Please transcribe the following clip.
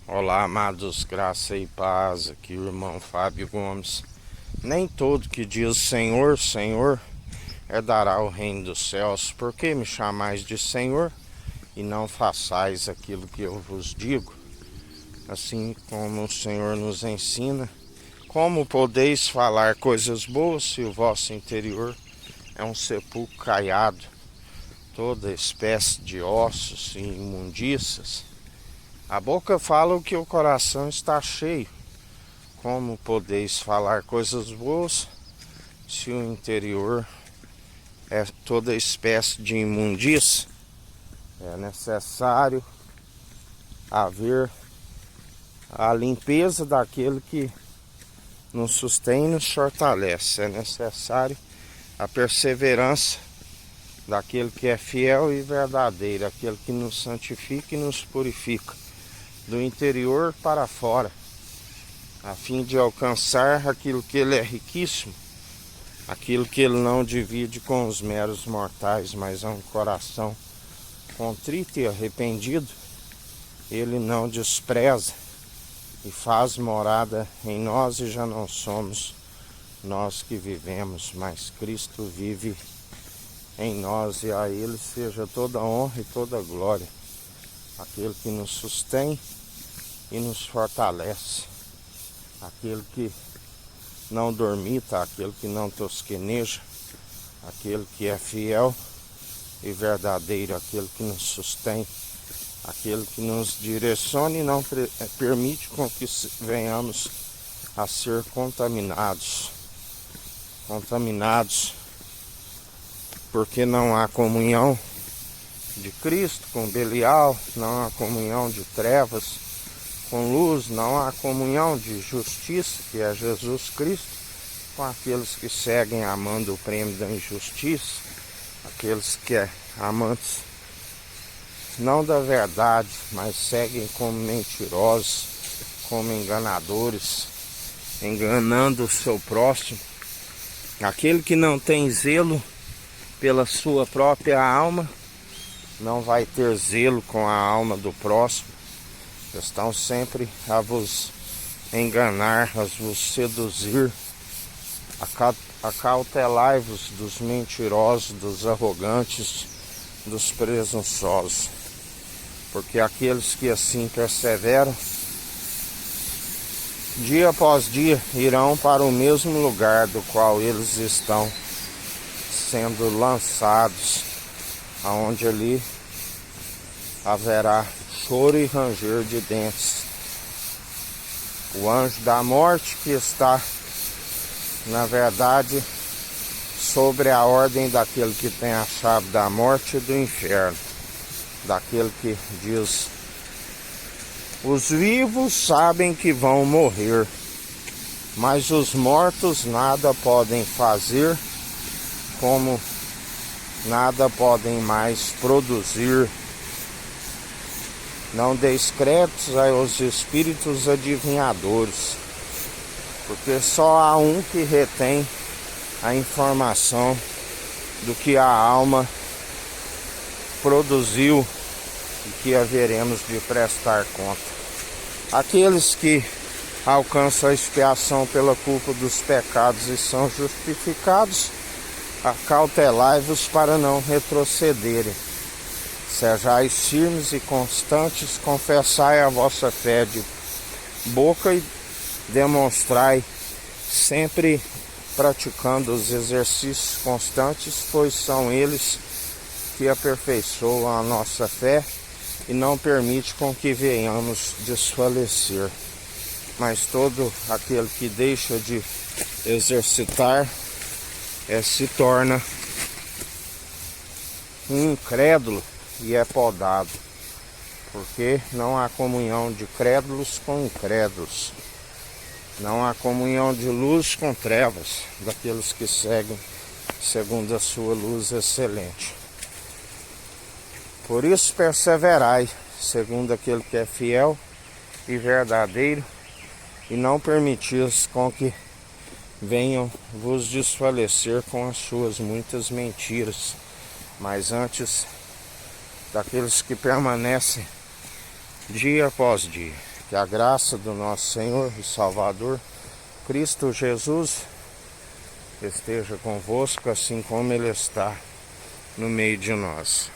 Olá, amados, graça e paz, aqui o irmão Fábio Gomes. Nem todo que diz Senhor, Senhor, herdará o reino dos céus. Por que me chamais de Senhor e não façais aquilo que eu vos digo? Assim como o Senhor nos ensina, como podeis falar coisas boas se o vosso interior é um sepulcro caiado, toda espécie de ossos e imundícias? A boca fala o que o coração está cheio. Como podeis falar coisas boas se o interior é toda espécie de imundícia? É necessário haver a limpeza daquele que nos sustém e nos fortalece. É necessário a perseverança daquele que é fiel e verdadeiro, aquele que nos santifica e nos purifica, do interior para fora, a fim de alcançar aquilo que ele é riquíssimo, aquilo que ele não divide com os meros mortais, mas é um coração contrito e arrependido. Ele não despreza e faz morada em nós, e já não somos nós que vivemos, mas Cristo vive em nós, e a ele seja toda honra e toda glória, aquele que nos sustém e nos fortalece, aquele que não dormita, aquele que não tosqueneja, aquele que é fiel e verdadeiro, aquele que nos sustém, aquele que nos direciona e não permite com que venhamos a ser contaminados, porque não há comunhão de Cristo com Belial, não há comunhão de trevas com luz, não há comunhão de justiça, que é Jesus Cristo, com aqueles que seguem amando o prêmio da injustiça, aqueles que é amantes não da verdade, mas seguem como mentirosos, como enganadores, enganando o seu próximo. Aquele que não tem zelo pela sua própria alma, não vai ter zelo com a alma do próximo. Estão sempre a vos enganar, a vos seduzir. Acautelai-vos dos mentirosos, dos arrogantes, dos presunçosos. Porque aqueles que assim perseveram, dia após dia, irão para o mesmo lugar do qual eles estão sendo lançados, aonde ali haverá choro e ranger de dentes. O anjo da morte, que está, na verdade, sobre a ordem daquele que tem a chave da morte e do inferno, daquele que diz: os vivos sabem que vão morrer, mas os mortos nada podem fazer, como nada podem mais produzir. Não deis créditos aos espíritos adivinhadores, porque só há um que retém a informação do que a alma produziu e que haveremos de prestar conta. Aqueles que alcançam a expiação pela culpa dos pecados e são justificados, acautelai-vos para não retrocederem. Sejais firmes e constantes, confessai a vossa fé de boca e demonstrai sempre praticando os exercícios constantes, pois são eles que aperfeiçoam a nossa fé e não permite com que venhamos desfalecer. Mas todo aquele que deixa de exercitar se torna um incrédulo e é podado, porque não há comunhão de crédulos com incrédulos, não há comunhão de luz com trevas, daqueles que seguem segundo a sua luz excelente. Por isso perseverai, segundo aquele que é fiel e verdadeiro, e não permitis com que venham vos desfalecer com as suas muitas mentiras, mas antes daqueles que permanecem dia após dia. Que a graça do nosso Senhor e Salvador, Cristo Jesus, esteja convosco, assim como Ele está no meio de nós.